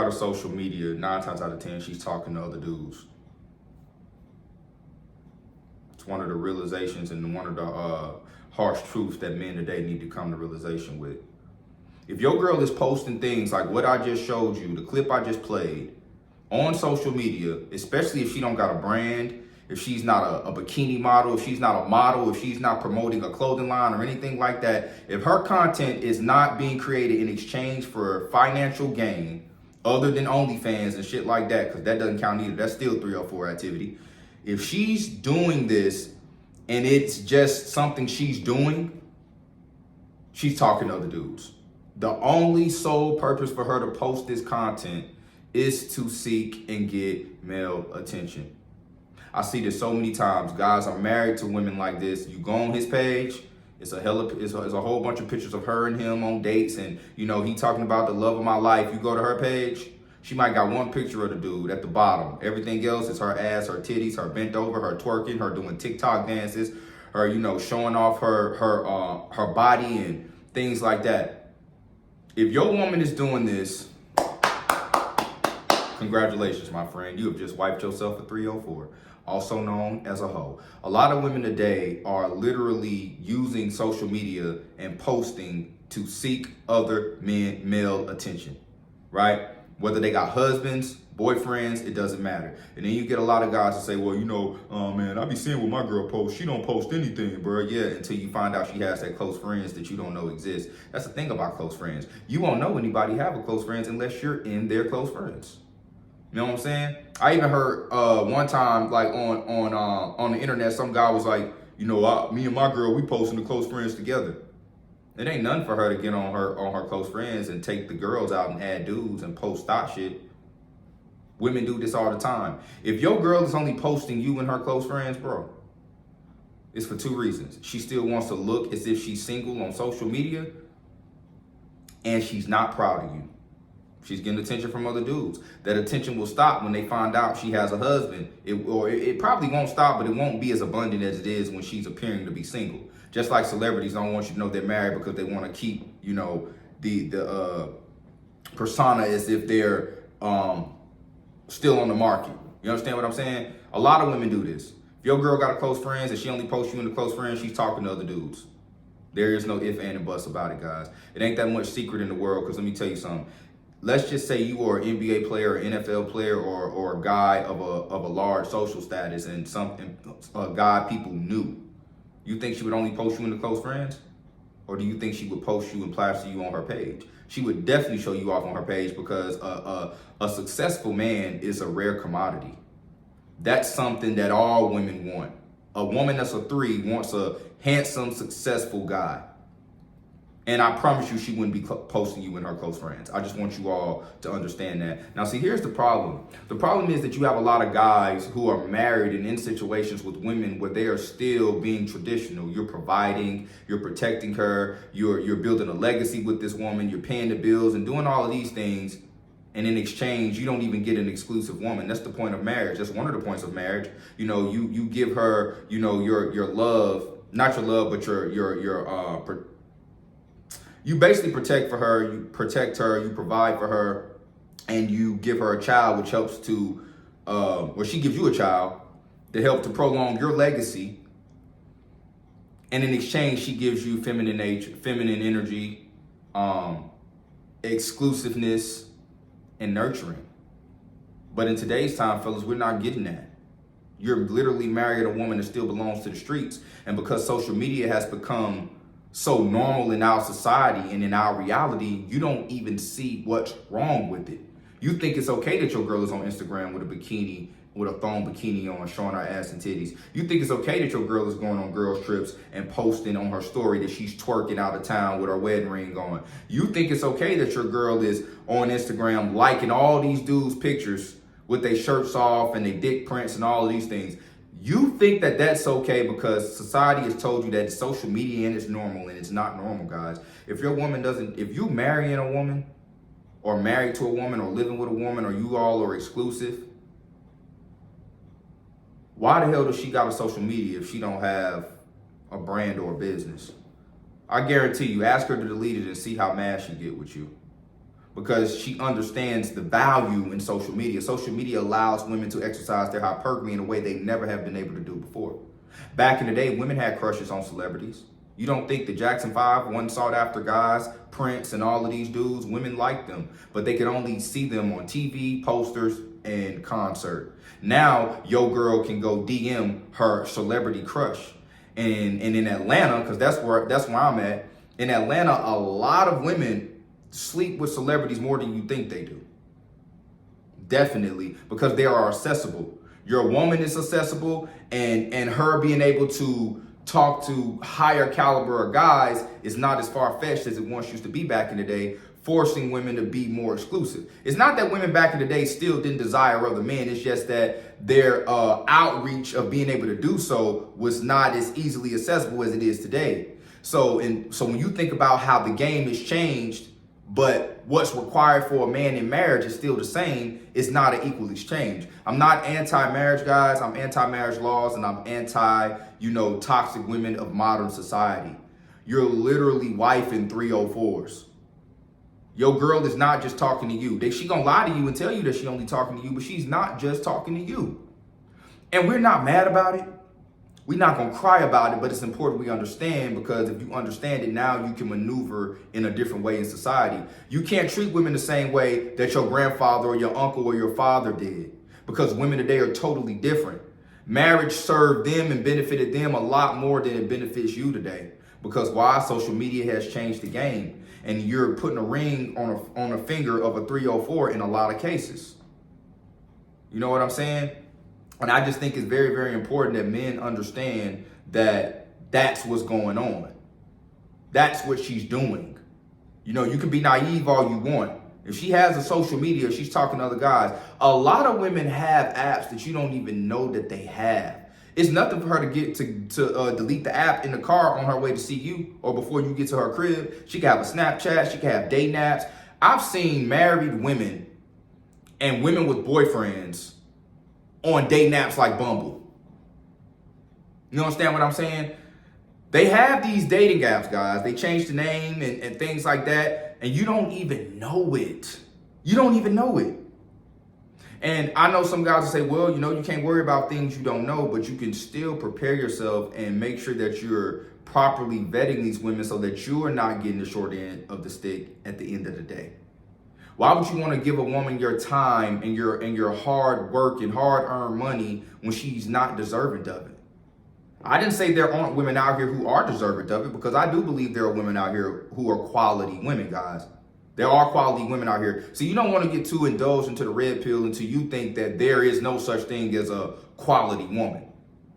got a social media, 9 times out of 10, she's talking to other dudes. It's one of the realizations and one of the harsh truths that men today need to come to realization with. If your girl is posting things like what I just showed you, the clip I just played, on social media, especially if she don't got a brand, if she's not a bikini model, if she's not a model, if she's not promoting a clothing line or anything like that, if her content is not being created in exchange for financial gain, other than OnlyFans and shit like that, because that doesn't count either, that's still 304 activity. If she's doing this and it's just something she's doing, she's talking to other dudes. The only sole purpose for her to post this content is to seek and get male attention. I see this so many times. Guys are married to women like this. You go on his page, it's a whole bunch of pictures of her and him on dates, and he talking about the love of my life. You go to her page, she might got one picture of the dude at the bottom. Everything else is her ass, her titties, her bent over, her twerking, her doing TikTok dances, her showing off her body and things like that. If your woman is doing this, congratulations, my friend. You have just wiped yourself a 304, also known as a hoe. A lot of women today are literally using social media and posting to seek other men, male attention, right? Whether they got husbands, boyfriends, it doesn't matter. And then you get a lot of guys that say, well, oh man, I be seeing what my girl posts. She don't post anything, bro. Yeah, until you find out she has that close friends that you don't know exist. That's the thing about close friends. You won't know anybody have a close friends unless you're in their close friends. You know what I'm saying? I even heard one time, like on the internet, some guy was like, me and my girl, we posting the close friends together. It ain't nothing for her to get on her close friends and take the girls out and add dudes and post thot shit. Women do this all the time. If your girl is only posting you and her close friends, bro, it's for 2 reasons. She still wants to look as if she's single on social media, and she's not proud of you. She's getting attention from other dudes. That attention will stop when they find out she has a husband. It probably won't stop, but it won't be as abundant as it is when she's appearing to be single. Just like celebrities don't want you to know they're married because they want to keep, the persona as if they're still on the market. You understand what I'm saying? A lot of women do this. If your girl got a close friends and she only posts you in the close friends, she's talking to other dudes. There is no if, and, and buts about it, guys. It ain't that much secret in the world, because let me tell you something. Let's just say you are an NBA player, or NFL player, or a guy of a large social status, and a guy people knew. You think she would only post you in the close friends? Or do you think she would post you and plaster you on her page? She would definitely show you off on her page, because a successful man is a rare commodity. That's something that all women want. A woman that's a 3 wants a handsome, successful guy. And I promise you, she wouldn't be posting you in her close friends. I just want you all to understand that. Now, see, here's the problem. The problem is that you have a lot of guys who are married and in situations with women where they are still being traditional. You're providing, you're protecting her, you're building a legacy with this woman, you're paying the bills and doing all of these things. And in exchange, you don't even get an exclusive woman. That's the point of marriage. That's one of the points of marriage. You give her, your love, not your love, but you basically protect for her, you protect her, you provide for her, and you give her a child, which helps to, she gives you a child to help to prolong your legacy. And in exchange, she gives you feminine nature, feminine energy, exclusiveness, and nurturing. But in today's time, fellas, we're not getting that. You're literally married a woman that still belongs to the streets. And because social media has become so normal in our society and in our reality, you don't even see what's wrong with it. You think it's okay that your girl is on Instagram with a bikini, with a thong bikini on, showing her ass and titties. You think it's okay that your girl is going on girls trips and posting on her story that she's twerking out of town with her wedding ring on. You think it's okay that your girl is on Instagram liking all these dudes' pictures with their shirts off and their dick prints and all of these things. You think that that's okay because society has told you that it's social media and it's normal, and it's not normal, guys. If your woman if you marrying a woman, or married to a woman, or living with a woman, or you all are exclusive, why the hell does she got a social media if she don't have a brand or a business? I guarantee you, ask her to delete it and see how mad she get with you. because she understands the value in social media. Social media allows women to exercise their hypergamy in a way they never have been able to do before. Back in the day, women had crushes on celebrities. You don't think the Jackson 5, one sought after guys, Prince and all of these dudes, women liked them, but they could only see them on TV, posters, and concert. Now, your girl can go DM her celebrity crush. And in Atlanta, because that's where I'm at, in Atlanta, a lot of women sleep with celebrities more than you think they do. Definitely, because they are accessible. Your woman is accessible, and her being able to talk to higher caliber of guys is not as far-fetched as it once used to be back in the day, forcing women to be more exclusive. It's not that women back in the day still didn't desire other men. It's just that their outreach of being able to do so was not as easily accessible as it is today. So when you think about how the game has changed, but what's required for a man in marriage is still the same, it's not an equal exchange. I'm not anti-marriage, guys. I'm anti-marriage laws, and I'm anti, toxic women of modern society. You're literally wifing 304s. Your girl is not just talking to you. She gonna lie to you and tell you that she only talking to you, but she's not just talking to you. And we're not mad about it. We're not gonna cry about it, but it's important we understand, because if you understand it now, you can maneuver in a different way in society. You can't treat women the same way that your grandfather or your uncle or your father did, because women today are totally different. Marriage served them and benefited them a lot more than it benefits you today. Because why? Social media has changed the game. And you're putting a ring on a finger of a 304 in a lot of cases. You know what I'm saying? And I just think it's very, very important that men understand that that's what's going on. That's what she's doing. You can be naive all you want. If she has a social media, she's talking to other guys. A lot of women have apps that you don't even know that they have. It's nothing for her to get to delete the app in the car on her way to see you or before you get to her crib. She can have a Snapchat. She can have dating apps. I've seen married women and women with boyfriends on dating apps like Bumble. You understand what I'm saying? They have these dating apps, guys. They changed the name and things like that, and you don't even know it. You don't even know it. And I know some guys will say, well, you can't worry about things you don't know, but you can still prepare yourself and make sure that you're properly vetting these women so that you are not getting the short end of the stick at the end of the day. Why would you want to give a woman your time and your hard work and hard-earned money when she's not deserving of it? I didn't say there aren't women out here who are deserving of it, because I do believe there are women out here who are quality women, guys. There are quality women out here. So you don't want to get too indulged into the red pill until you think that there is no such thing as a quality woman.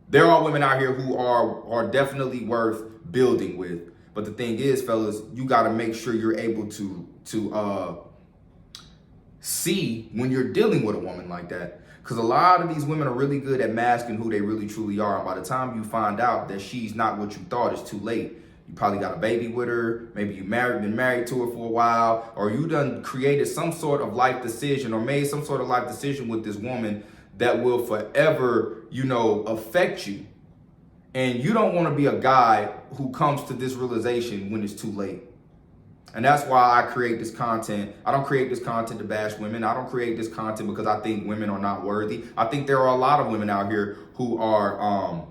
There are women out here who are definitely worth building with. But the thing is, fellas, you got to make sure you're able to see when you're dealing with a woman like that. Because a lot of these women are really good at masking who they really truly are. And by the time you find out that she's not what you thought, it's too late. You probably got a baby with her. Maybe you been married to her for a while, or you done created some sort of life decision or made some sort of life decision with this woman that will forever, affect you. And you don't want to be a guy who comes to this realization when it's too late. And that's why I create this content. I don't create this content to bash women. I don't create this content because I think women are not worthy. I think there are a lot of women out here who are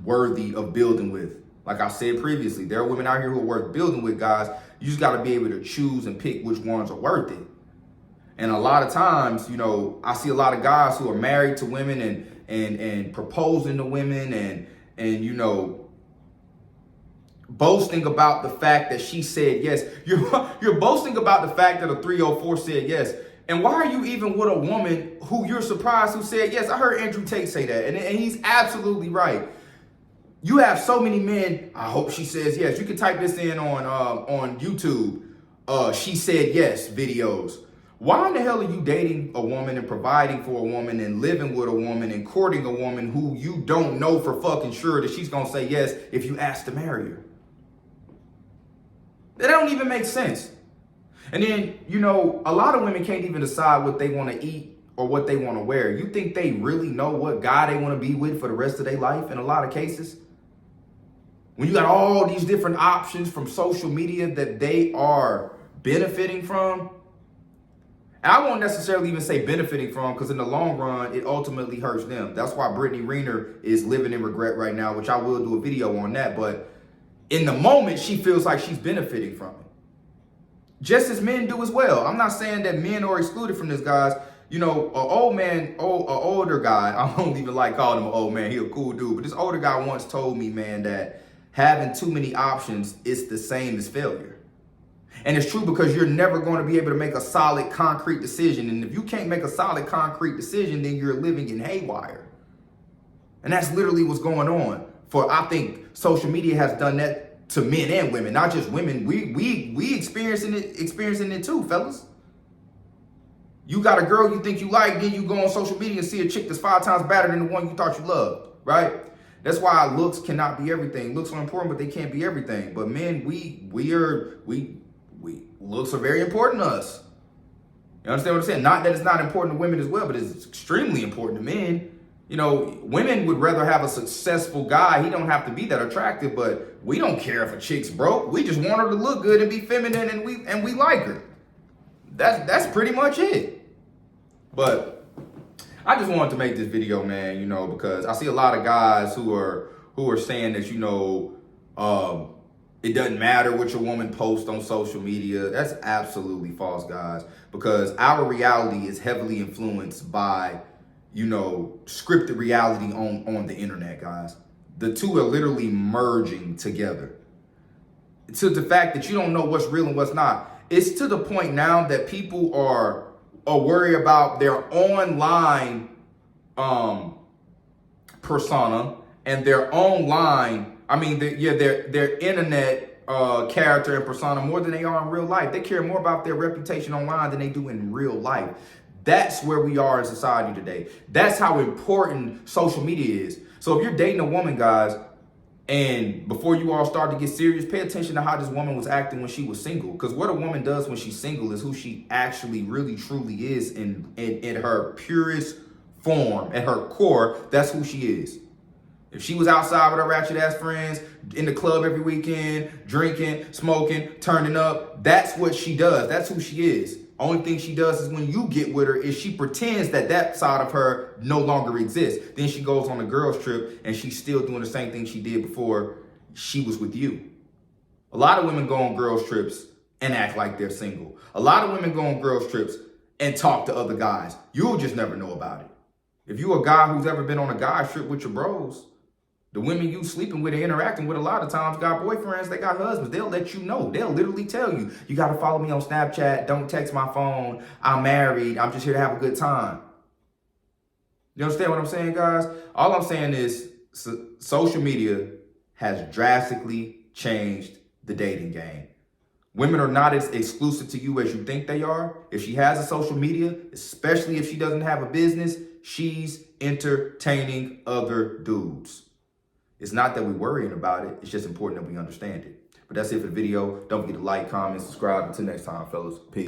worthy of building with. Like I said previously, there are women out here who are worth building with, guys. You just got to be able to choose and pick which ones are worth it. And a lot of times, I see a lot of guys who are married to women and proposing to women and boasting about the fact that she said yes. You're boasting about the fact that a 304 said yes. And why are you even with a woman who you're surprised who said yes? I heard Andrew Tate say that, and he's absolutely right. You have so many men. I hope she says yes. You can type this in on YouTube. She said yes videos. Why in the hell are you dating a woman and providing for a woman and living with a woman and courting a woman who you don't know for fucking sure that she's gonna say yes if you ask to marry her? That don't even make sense. And then, a lot of women can't even decide what they want to eat or what they want to wear. You think they really know what guy they want to be with for the rest of their life in a lot of cases? When you got all these different options from social media that they are benefiting from, And I won't necessarily even say benefiting from, because in the long run, it ultimately hurts them. That's why Brittany Renner is living in regret right now, which I will do a video on that. But in the moment, she feels like she's benefiting from it. Just as men do as well. I'm not saying that men are excluded from this, guys. You know, an older guy, I don't even like calling him an old man. He a cool dude. But this older guy once told me, man, that having too many options is the same as failure. And it's true, because you're never going to be able to make a solid, concrete decision. And if you can't make a solid, concrete decision, then you're living in haywire. And that's literally what's going on. I think social media has done that to men and women, not just women. We experiencing it too, fellas. You got a girl you think you like, then you go on social media and see a chick that's 5 times better than the one you thought you loved, right? That's why looks cannot be everything. Looks are important, but they can't be everything. But men, looks are very important to us. You understand what I'm saying? Not that it's not important to women as well, but it's extremely important to men. You know, women would rather have a successful guy. He don't have to be that attractive, but we don't care if a chick's broke. We just want her to look good and be feminine, and we like her. That's pretty much it. But I just wanted to make this video, man, you know, because I see a lot of guys who are saying that, you know, it doesn't matter what your woman posts on social media. That's absolutely false, guys, because our reality is heavily influenced by, you know, scripted reality on the internet, guys. The two are literally merging together to the fact that you don't know what's real and what's not. It's to the point now that people are worried about their online persona and their online, their internet character and persona more than they are in real life. They care more about their reputation online than they do in real life. That's where we are in society today. That's how important social media is. So if you're dating a woman, guys, and before you all start to get serious, pay attention to how this woman was acting when she was single. Because what a woman does when she's single is who she actually really truly is in her purest form. At her core, that's who she is. If she was outside with her ratchet ass friends, in the club every weekend, drinking, smoking, turning up, that's what she does. That's who she is. Only thing she does is when you get with her is she pretends that side of her no longer exists. Then she goes on a girls trip and she's still doing the same thing she did before she was with you. A lot of women go on girls trips and act like they're single. A lot of women go on girls trips and talk to other guys. You'll just never know about it. If you're a guy who's ever been on a guy trip with your bros, the women you sleeping with and interacting with a lot of times got boyfriends, they got husbands. They'll let you know. They'll literally tell you, you got to follow me on Snapchat. Don't text my phone. I'm married. I'm just here to have a good time. You understand what I'm saying, guys? All I'm saying is social media has drastically changed the dating game. Women are not as exclusive to you as you think they are. If she has a social media, especially if she doesn't have a business, she's entertaining other dudes. It's not that we're worrying about it. It's just important that we understand it. But that's it for the video. Don't forget to like, comment, subscribe. Until next time, fellas. Peace.